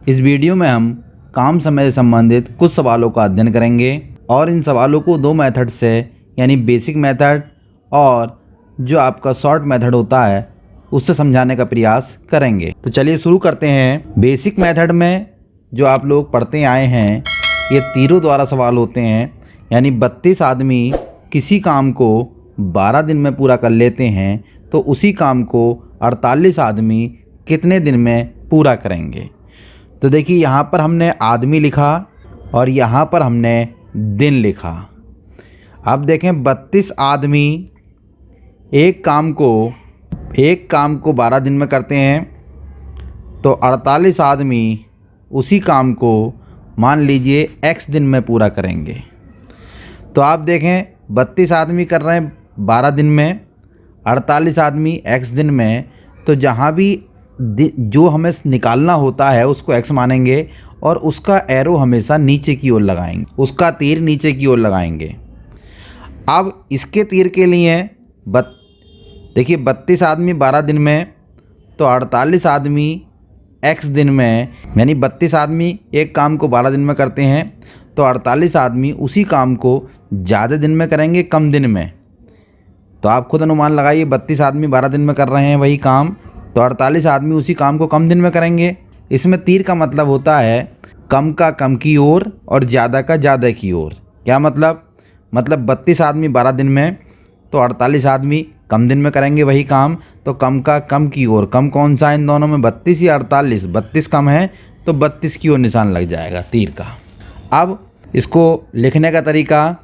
इस वीडियो में हम काम समय से संबंधित कुछ सवालों का अध्ययन करेंगे और इन सवालों को दो मेथड से यानी बेसिक मेथड और जो आपका शॉर्ट मेथड होता है उससे समझाने का प्रयास करेंगे। तो चलिए शुरू करते हैं। बेसिक मेथड में जो आप लोग पढ़ते आए हैं ये तीरों द्वारा सवाल होते हैं, यानी 32 आदमी किसी काम को 12 दिन में पूरा कर लेते हैं तो उसी काम को 48 आदमी कितने दिन में पूरा करेंगे। तो देखिए यहाँ पर हमने आदमी लिखा और यहाँ पर हमने दिन लिखा। अब देखें 32 आदमी एक काम को 12 दिन में करते हैं तो 48 आदमी उसी काम को मान लीजिए x दिन में पूरा करेंगे। तो आप देखें 32 आदमी कर रहे हैं 12 दिन में, 48 आदमी x दिन में, तो जहाँ भी जो हमें निकालना होता है उसको x मानेंगे और उसका एरो हमेशा नीचे की ओर लगाएंगे, उसका तीर नीचे की ओर लगाएंगे। अब इसके तीर के लिए देखिए 32 आदमी 12 दिन में तो 48 आदमी x दिन में, यानी 32 आदमी एक काम को 12 दिन में करते हैं तो 48 आदमी उसी काम को ज़्यादा दिन में करेंगे कम दिन में। तो आप खुद अनुमान लगाइए 32 आदमी 12 दिन में कर रहे हैं वही काम, तो 48 आदमी उसी काम को कम दिन में करेंगे। इसमें तीर का मतलब होता है कम का कम की ओर और ज़्यादा का ज़्यादा की ओर। क्या मतलब 32 आदमी 12 दिन में तो 48 आदमी कम दिन में करेंगे वही काम, तो कम का कम की ओर। कम कौन सा है इन दोनों में, 32 या 48? 32 कम है तो 32 की ओर निशान लग जाएगा तीर का। अब इसको लिखने का तरीका,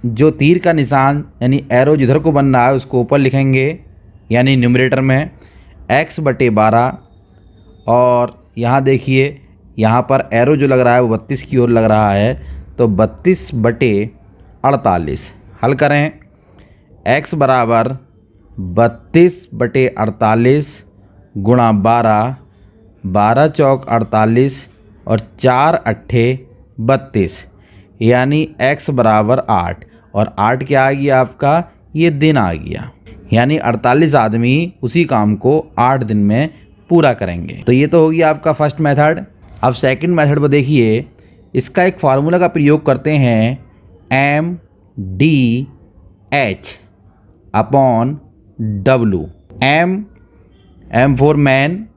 जो तीर का निशान यानी एरो जिधर को बन रहा है उसको ऊपर लिखेंगे यानी न्यूमरेटर में x/12, और यहाँ देखिए यहाँ पर एरो जो लग रहा है वो 32 की ओर लग रहा है तो 32/48। हल करें, x बराबर 32/48 गुणा 12, 12 चौक 48 और 4 अट्ठे 32, यानी x बराबर 8। और 8 क्या आ गया आपका, ये दिन आ गया, यानी 48 आदमी उसी काम को 8 दिन में पूरा करेंगे। तो ये तो हो गया आपका फर्स्ट मेथड। अब सेकंड मेथड पर देखिए, इसका एक फार्मूला का प्रयोग करते हैं MDH/W। M for man,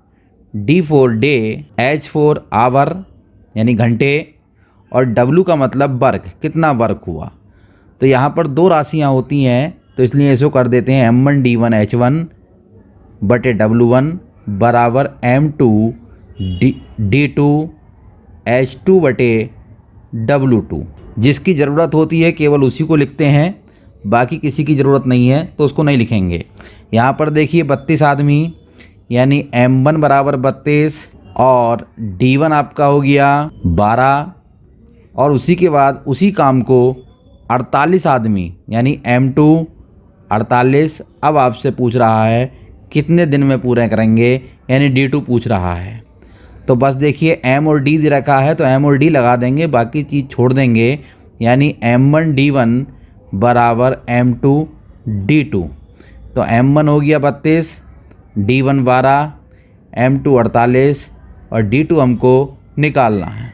D for day, H for hour यानी घंटे और W का मतलब वर्क, कितना वर्क हुआ। तो यहाँ पर दो राशियाँ होती हैं तो इसलिए इसको कर देते हैं M1D1H1/W1 बराबर M2D2H2/W2। जिसकी ज़रूरत होती है केवल उसी को लिखते हैं, बाकी किसी की ज़रूरत नहीं है तो उसको नहीं लिखेंगे। यहाँ पर देखिए 32 आदमी यानी M1 बराबर 32 और D1 आपका हो गया 12, और उसी के बाद उसी काम को 48 आदमी यानी M2 48। अब आपसे पूछ रहा है कितने दिन में पूरे करेंगे, यानी D2 पूछ रहा है। तो बस देखिए M और D दे रखा है तो M और D लगा देंगे, बाकी चीज़ छोड़ देंगे, यानी M1D1 बराबर M2D2। तो M1 हो गया 32, D1 12, M2 48 और D2 हमको निकालना है।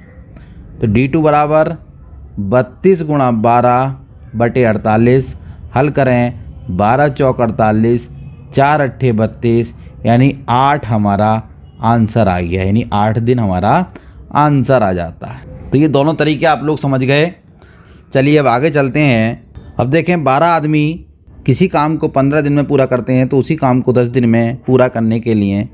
तो D2 बराबर 32 गुणा 12/48। हल करें, 12 चौक 48, 4 अट्ठे 32, यानी 8 हमारा आंसर आ गया, यानी 8 दिन हमारा आंसर आ जाता है। तो ये दोनों तरीके आप लोग समझ गए। चलिए अब आगे चलते हैं। अब देखें 12 आदमी किसी काम को 15 दिन में पूरा करते हैं तो उसी काम को 10 दिन में पूरा करने के लिए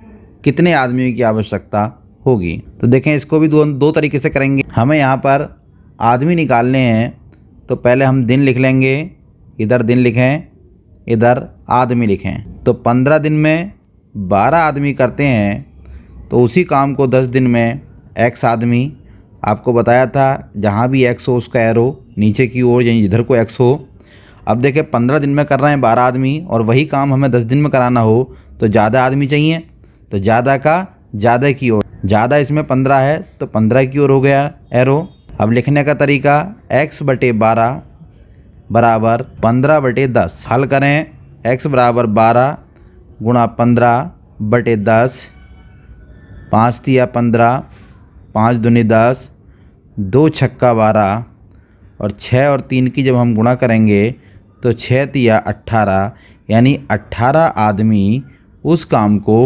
कितने आदमियों की आवश्यकता होगी। तो देखें इसको भी दो तरीके से करेंगे। हमें यहाँ पर आदमी निकालने हैं तो पहले हम दिन लिख लेंगे, इधर दिन लिखें, इधर आदमी लिखें। तो 15 दिन में 12 आदमी करते हैं तो उसी काम को 10 दिन में x आदमी, आपको बताया था जहाँ भी x हो उसका एरो नीचे की ओर यानी जिधर को x हो। अब देखें 15 दिन में कर रहे हैं 12 आदमी और वही काम हमें 10 दिन में कराना हो तो ज़्यादा आदमी चाहिए, तो ज़्यादा का ज़्यादा की ओर, ज़्यादा इसमें 15 है तो 15 की ओर हो गया एरो। अब लिखने का तरीका x/12 बराबर 15/10। हल करें, x बराबर 12 गुणा 15/10, 5 तिया 15, 5 दूनी 10, 2 छक्का 12 और 6 और 3 की जब हम गुणा करेंगे तो 6 तिया 18, यानी 18 आदमी उस काम को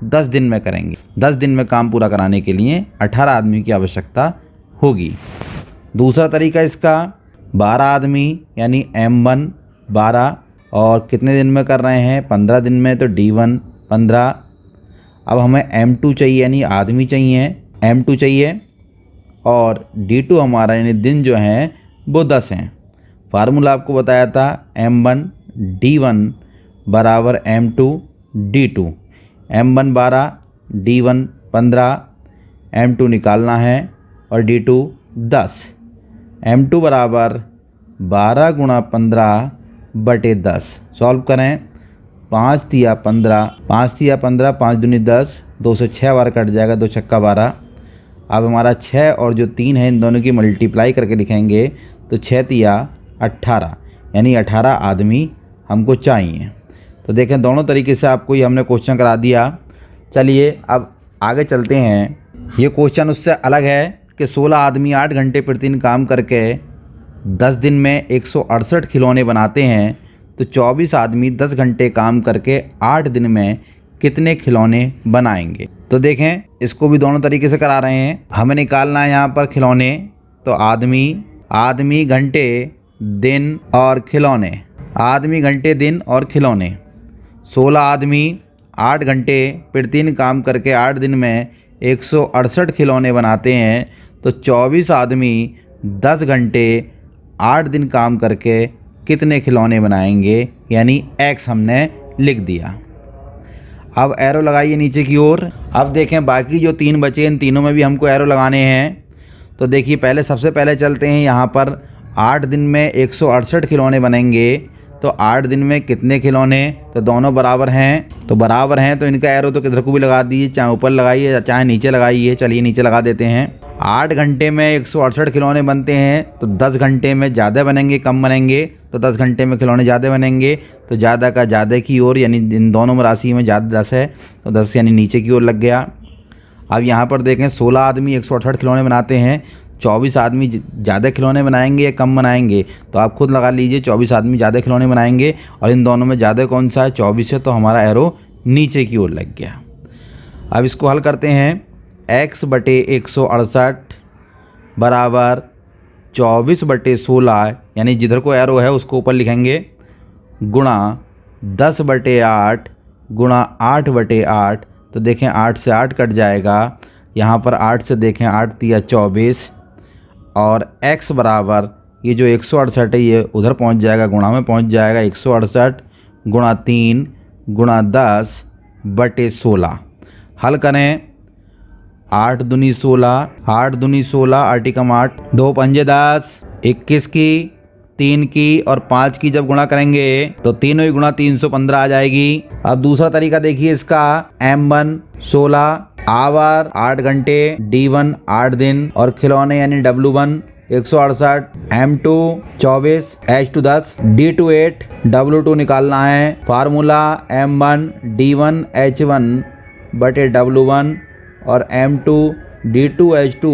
10 दिन में करेंगे। 10 दिन में काम पूरा कराने के लिए 18 आदमी की आवश्यकता होगी। दूसरा तरीका इसका 12 आदमी यानी M1 12 और कितने दिन में कर रहे हैं 15 दिन में, तो D1 15। अब हमें M2 चाहिए यानी आदमी चाहिए, M2 चाहिए और D2 हमारा यानी दिन जो हैं वो 10 हैं। फार्मूला आपको बताया था M1 D1 बराबर M2 D2। M1 12, D1 15, M2 निकालना है और D2 10। M2 बराबर 12 गुणा 15 बटे 10। सॉल्व करें, 5 तिया 15, 5 तिया 15, 5 दूनी 10, 2 से 6 बार कट जाएगा, 2 छक्का 12। अब हमारा 6 और जो 3 है इन दोनों की मल्टीप्लाई करके लिखेंगे तो 6 तिया 18, यानी 18 आदमी हमको चाहिए। तो देखें दोनों तरीके से आपको ये हमने क्वेश्चन करा दिया। चलिए अब आगे चलते हैं। ये क्वेश्चन उससे अलग है कि 16 आदमी 8 घंटे प्रतिदिन काम करके 10 दिन में 168 खिलौने बनाते हैं, तो 24 आदमी 10 घंटे काम करके 8 दिन में कितने खिलौने बनाएंगे। तो देखें इसको भी दोनों तरीके से करा रहे हैं। हमें निकालना है यहाँ पर खिलौने, तो आदमी घंटे दिन और खिलौने, आदमी घंटे दिन और खिलौने। 16 आदमी 8 घंटे प्रतिदिन काम करके 8 दिन में 168 खिलौने बनाते हैं, तो 24 आदमी 10 घंटे 8 दिन काम करके कितने खिलौने बनाएंगे, यानी X हमने लिख दिया। अब एरो लगाइए नीचे की ओर। अब देखें बाकी जो 3 बचे इन तीनों में भी हमको एरो लगाने हैं। तो देखिए सबसे पहले चलते हैं यहाँ पर 8 दिन में 168 खिलौने बनेंगे, तो 8 दिन में कितने खिलौने, तो दोनों बराबर हैं, तो इनका एरो तो किधर को भी लगा दीजिए, चाहे ऊपर लगाइए चाहे नीचे लगाइए। चलिए नीचे लगा देते हैं। 8 घंटे में 168 खिलौने बनते हैं, तो 10 घंटे में ज़्यादा बनेंगे कम बनेंगे, तो 10 घंटे में खिलौने ज़्यादा बनेंगे, तो ज़्यादा का ज़्यादा की ओर, यानी इन दोनों में राशि में ज़्यादा 10 है, तो 10 यानी नीचे की ओर लग गया। अब यहाँ पर देखें 16 आदमी 168 खिलौने बनाते हैं, 24 आदमी ज़्यादा खिलौने बनाएंगे या कम बनाएंगे, तो आप खुद लगा लीजिए। 24 आदमी ज़्यादा खिलौने बनाएंगे और इन दोनों में ज़्यादा कौन सा है, 24 है, तो हमारा एरो नीचे की ओर लग गया। अब इसको हल करते हैं। X बटे 168 बराबर 24 बटे 16, यानी जिधर को एरो है उसको ऊपर लिखेंगे, गुणा 10 बटे 8 गुणा 8 बटे 8। तो देखें 8 से 8 कट जाएगा, यहाँ पर 8 से देखें 8 तिया 24 और X बराबर ये जो 168 है ये उधर पहुँच जाएगा, गुणा में पहुँच जाएगा। 168 गुणा 3 गुणा 10 बटे 16। हल करें, 8 दूनी 16, 8 दूनी 16, 8 कम 8, 2 पंजे 10, 21 की, 3 की और 5 की जब गुणा करेंगे तो तीनों ही गुणा 315 आ जाएगी। अब दूसरा तरीका देखिए इसका, M1 16 आवर 8 घंटे, D1 8 दिन और खिलौने यानी W1 168, M2 24, H2 10, D2 8, W2 निकालना है। फार्मूला M1 D1 H1 बटे W1 और M2 D2 H2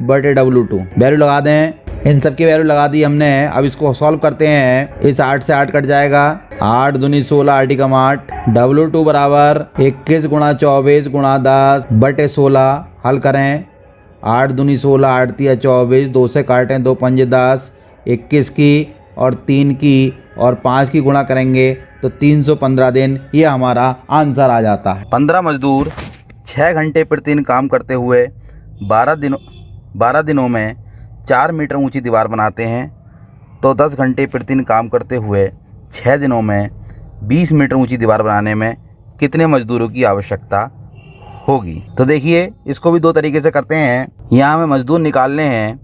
बटे W2। वैल्यू लगा दें, इन सब की वैल्यू लगा दी हमने। अब इसको सॉल्व करते हैं। इस 8 से 8 कट जाएगा, 8 दूनी 16, 8 कम 8, W2 बराबर 21 गुणा 24 गुणा 10 बटे 16। हल करें, 8 दूनी 16, 8 तिया 24, 2 से काटें, 2 पंजे 10, 21 की और 3 की और 5 की गुणा करेंगे तो 315 दिन, ये हमारा आंसर आ जाता है। 15 मजदूर 6 घंटे प्रतिदिन काम करते हुए 12 दिनों में 4 मीटर ऊंची दीवार बनाते हैं, तो 10 घंटे प्रतिदिन काम करते हुए 6 दिनों में 20 मीटर ऊंची दीवार बनाने में कितने मजदूरों की आवश्यकता होगी। तो देखिए इसको भी 2 तरीके से करते हैं। यहाँ हमें मजदूर निकालने हैं,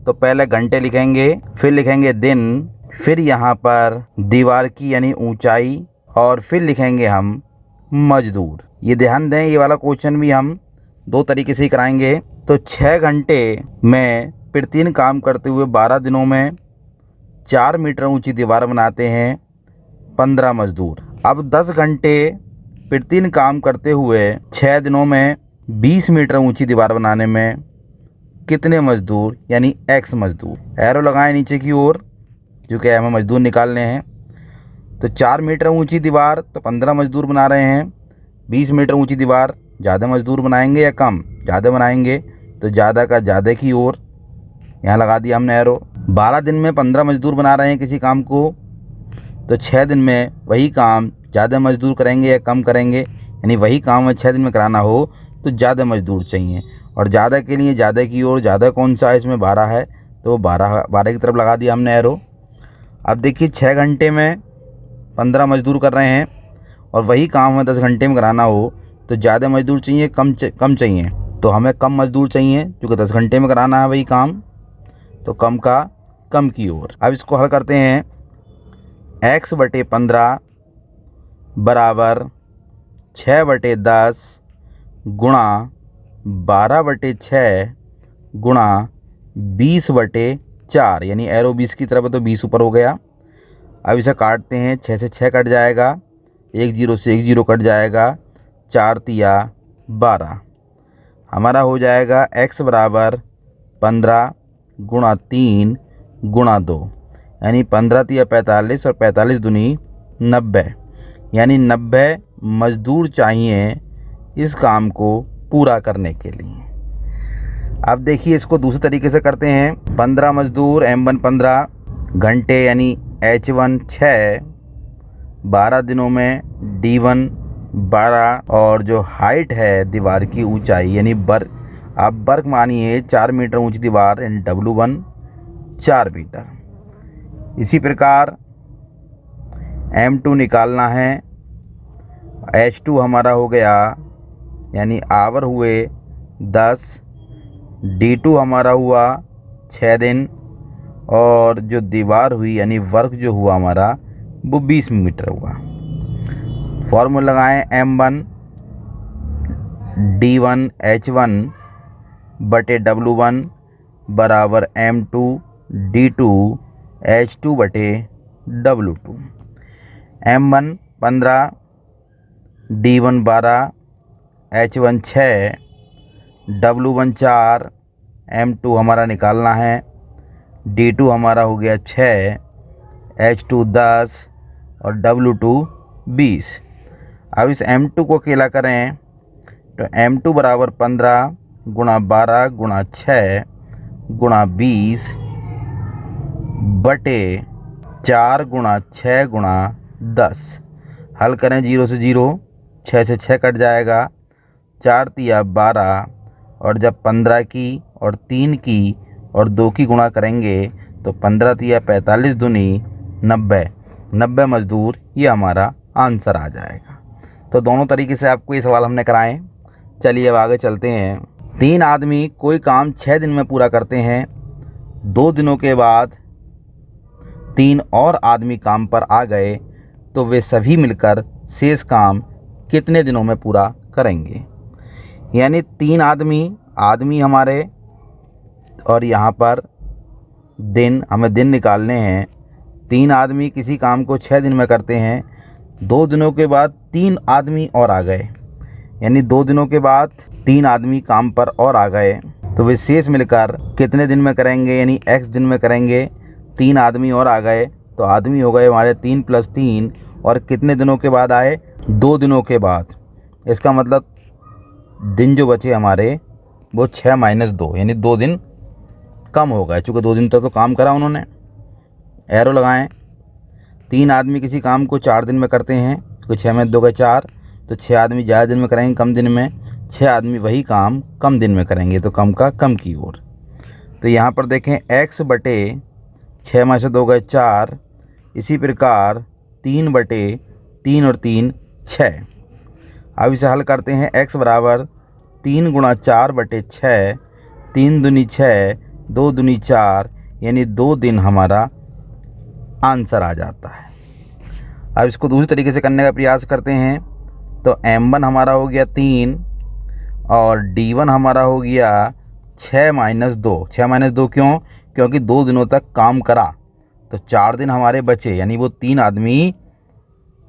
तो पहले घंटे लिखेंगे, फिर लिखेंगे दिन, फिर यहाँ पर दीवार की यानी ऊंचाई और फिर लिखेंगे हम मजदूर। ये ध्यान दें, ये वाला क्वेश्चन भी हम 2 तरीके से ही कराएंगे। तो 6 घंटे में प्रतिदिन काम करते हुए 12 दिनों में 4 मीटर ऊंची दीवार बनाते हैं 15 मजदूर। अब 10 घंटे प्रतिदिन काम करते हुए 6 दिनों में 20 मीटर ऊंची दीवार बनाने में कितने मजदूर यानी x मजदूर। एरो लगाएं नीचे की ओर, क्योंकि हमें मजदूर निकालने हैं। तो 4 मीटर ऊंची दीवार तो 15 मजदूर बना रहे हैं। 20 मीटर ऊंची दीवार ज़्यादा मजदूर बनाएंगे या कम? ज़्यादा बनाएंगे, तो ज़्यादा का ज़्यादा की ओर यहाँ लगा दिया हमने एरो। 12 दिन में 15 मजदूर बना रहे हैं किसी काम को, तो 6 दिन में वही काम ज़्यादा मजदूर करेंगे या कम करेंगे? यानी वही काम में 6 दिन में कराना हो तो ज़्यादा मजदूर चाहिए। और ज़्यादा के लिए ज़्यादा की ओर, ज़्यादा कौन सा है इसमें? 12 है, तो 12 की तरफ लगा दिया हमने एरो। अब देखिए 6 घंटे में 15 मजदूर कर रहे हैं और वही काम हमें 10 घंटे में कराना हो तो ज़्यादा मजदूर चाहिए कम चाहिए? तो हमें कम मजदूर चाहिए, क्योंकि 10 घंटे में कराना है वही काम, तो कम का कम की ओर। अब इसको हल करते हैं। x/15 बराबर 6/10 गुणा 12/6 गुणा 20/4, यानी एरो 20 की तरफ है तो 20 ऊपर हो गया। अब इसे काटते हैं, 6 से 6 कट जाएगा, 1 0 से 1 0 कट जाएगा, 4 तिया 12। हमारा हो जाएगा x बराबर 15 गुणा 3 गुणा 2, यानी 15 तिया 45 और 45 दूनी 90, यानी 90 मजदूर चाहिए इस काम को पूरा करने के लिए। अब देखिए इसको दूसरे तरीके से करते हैं। 15 मजदूर, m1 15 घंटे यानी h1 6, 12 दिनों में d1 12, और जो हाइट है दीवार की ऊंचाई यानी वर्ग, आप वर्ग मानिए 4 मीटर ऊंची दीवार यानी w1 4 मीटर। इसी प्रकार m2 निकालना है। h2 हमारा हो गया, यानी आवर हुए 10, d2 हमारा हुआ 6 दिन, और जो दीवार हुई यानी वर्ग जो हुआ हमारा वो 20 मीटर हुआ। फॉर्मूला लगाएं, m1 d1 h1 बटे w1 बराबर m2 d2 h2 बटे w2। m1 15, d1 12, h1 6, w1 4, m2 हमारा निकालना है, d2 हमारा हो गया 6, h2 10 और w2 20। अब इस m2 को अकेला करें तो m2 बराबर 15 गुणा 12 गुणा 6 गुणा 20 बटे 4 गुणा 6 गुणा 10। हल करें 0 से 0, 6 से 6 कट जाएगा, 4 तिया 12, और जब 15 की और 3 की और 2 की गुणा करेंगे तो 15 तिया 45 दूनी 90 मजदूर, ये हमारा आंसर आ जाएगा। तो दोनों तरीके से आपको ये सवाल हमने कराएं। चलिए अब आगे चलते हैं। 3 आदमी कोई काम 6 दिन में पूरा करते हैं। 2 दिनों के बाद 3 और आदमी काम पर आ गए तो वे सभी मिलकर शेष काम कितने दिनों में पूरा करेंगे? यानी 3 आदमी हमारे, और यहाँ पर दिन, हमें दिन निकालने हैं। 3 आदमी किसी काम को 6 दिन में करते हैं। 2 दिनों के बाद 3 आदमी और आ गए, यानी 2 दिनों के बाद 3 आदमी काम पर और आ गए तो वे शेष मिलकर कितने दिन में करेंगे? यानी x दिन में करेंगे। 3 आदमी और आ गए तो आदमी हो गए हमारे 3 + 3, और कितने दिनों के बाद आए? 2 दिनों के बाद। इसका मतलब दिन जो बचे हमारे वो 6 - 2, यानी 2 दिन कम हो गए, चूँकि 2 दिन तक तो काम करा उन्होंने। एरो लगाएं। 3 आदमी किसी काम को 4 दिन में करते हैं, तो 6 में 2 गए 4, तो 6 आदमी ज़्यादा दिन में करेंगे कम दिन में, 6 आदमी वही काम कम दिन में करेंगे, तो कम का कम की ओर। तो यहाँ पर देखें x बटे 6 में से 2 गए 4, इसी प्रकार 3 बटे 3 और 3 6। अब इसे हल करते हैं। x बराबर 3 गुणा 4 बटे 6, 3 दूनी 6, 2 दूनी 4, यानी 2 दिन हमारा आंसर आ जाता है। अब इसको दूसरी तरीके से करने का प्रयास करते हैं। तो m1 हमारा हो गया 3 और d1 हमारा हो गया 6 - 2। 6 - 2 क्यों? क्योंकि 2 दिनों तक काम करा तो 4 दिन हमारे बचे, यानी वो 3 आदमी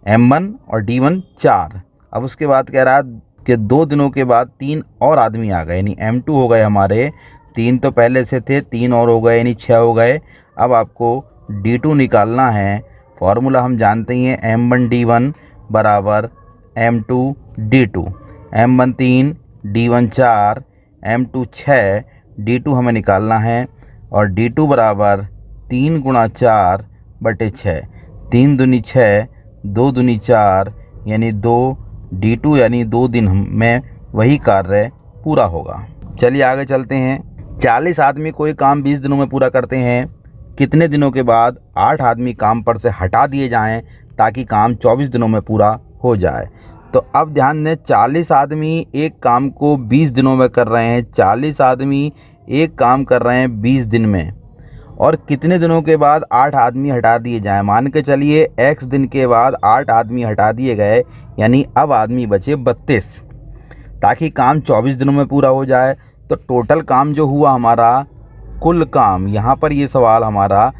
m1 और d1 4। अब उसके बाद कह रहा कि 2 दिनों के बाद 3 और आदमी आ गए, यानी m2 हो गए हमारे 3 तो पहले से थे, 3 और हो गए यानी 6 हो गए। अब आपको D2 निकालना है। फॉर्मूला हम जानते ही हैं, M1D1 बराबर M2 D2। M1 3, D1 4, M2 6, D2 हमें निकालना है और D2 बराबर 3 गुणा 4 बटे 6। 3 दूनी 6, 2 दूनी 4 यानी 2। D2 यानी 2 दिन में वही कार्य पूरा होगा। चलिए आगे चलते हैं। 40 आदमी कोई काम 20 दिनों में पूरा करते हैं। कितने दिनों के बाद 8 आदमी काम पर से हटा दिए जाएं ताकि काम 24 दिनों में पूरा हो जाए। तो अब ध्यान दें, 40 आदमी एक काम को 20 दिनों में कर रहे हैं। 40 आदमी एक काम कर रहे हैं 20 दिन में, और कितने दिनों के बाद 8 आदमी हटा दिए जाएं। मान के चलिए x दिन के बाद 8 आदमी हटा दिए गए, यानी अब आदमी बचे 32, ताकि काम 24 दिनों में पूरा हो जाए। तो टोटल काम जो हुआ हमारा, कुल काम, यहाँ पर ये सवाल हमारा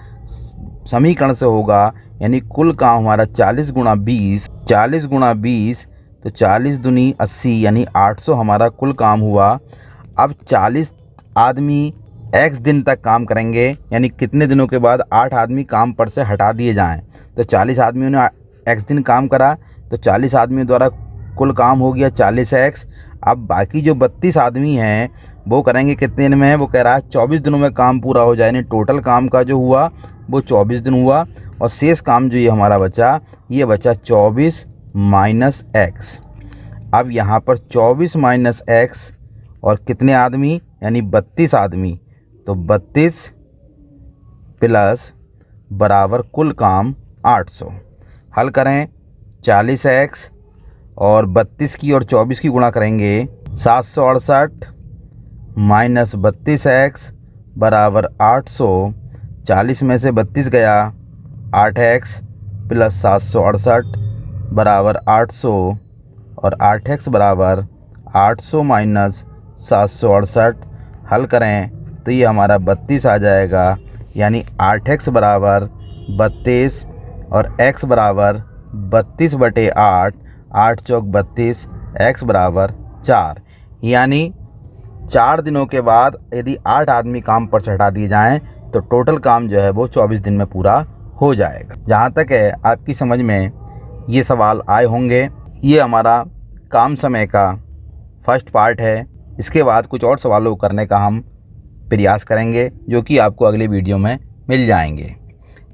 समीकरण से होगा, यानी कुल काम हमारा 40 गुणा 20, 40 गुणा 20 तो 40 दूनी 80 यानी 800 हमारा कुल काम हुआ। अब 40 आदमी x दिन तक काम करेंगे, यानी कितने दिनों के बाद 8 आदमी काम पर से हटा दिए जाएं। तो 40 आदमियों ने x दिन काम करा, तो 40 आदमियों द्वारा कुल काम हो गया 40x। अब बाकी जो 32 आदमी हैं वो करेंगे कितने दिन में, वो कह रहा है 24 दिनों में काम पूरा हो जाए। यानी टोटल काम का जो हुआ वो 24 दिन हुआ, और शेष काम जो ये हमारा बचा, ये बचा 24 माइनस x। अब यहाँ पर 24 माइनस x और कितने आदमी, यानी 32 आदमी, तो 32 प्लस बराबर कुल काम 800। हल करें, 40x और 32 की और 24 की गुणा करेंगे, 768 माइनस 32x बराबर 800। 40 में से 32 गया, 8x प्लस 768 बराबर 800, और 8x बराबर 800 माइनस 768। हल करें तो ये हमारा 32 आ जाएगा, यानी 8x बराबर 32 और x बराबर 32 बटे 8, 8 चौक 32, x बराबर 4। यानी 4 दिनों के बाद यदि 8 आदमी काम पर से हटा दिए जाएं तो टोटल काम जो है वो 24 दिन में पूरा हो जाएगा। जहाँ तक है आपकी समझ में ये सवाल आए होंगे। ये हमारा काम समय का फर्स्ट पार्ट है। इसके बाद कुछ और सवालों को करने का हम प्रयास करेंगे, जो कि आपको अगले वीडियो में मिल जाएंगे।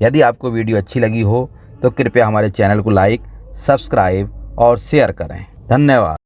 यदि आपको वीडियो अच्छी लगी हो तो कृपया हमारे चैनल को लाइक, सब्सक्राइब और शेयर करें। धन्यवाद।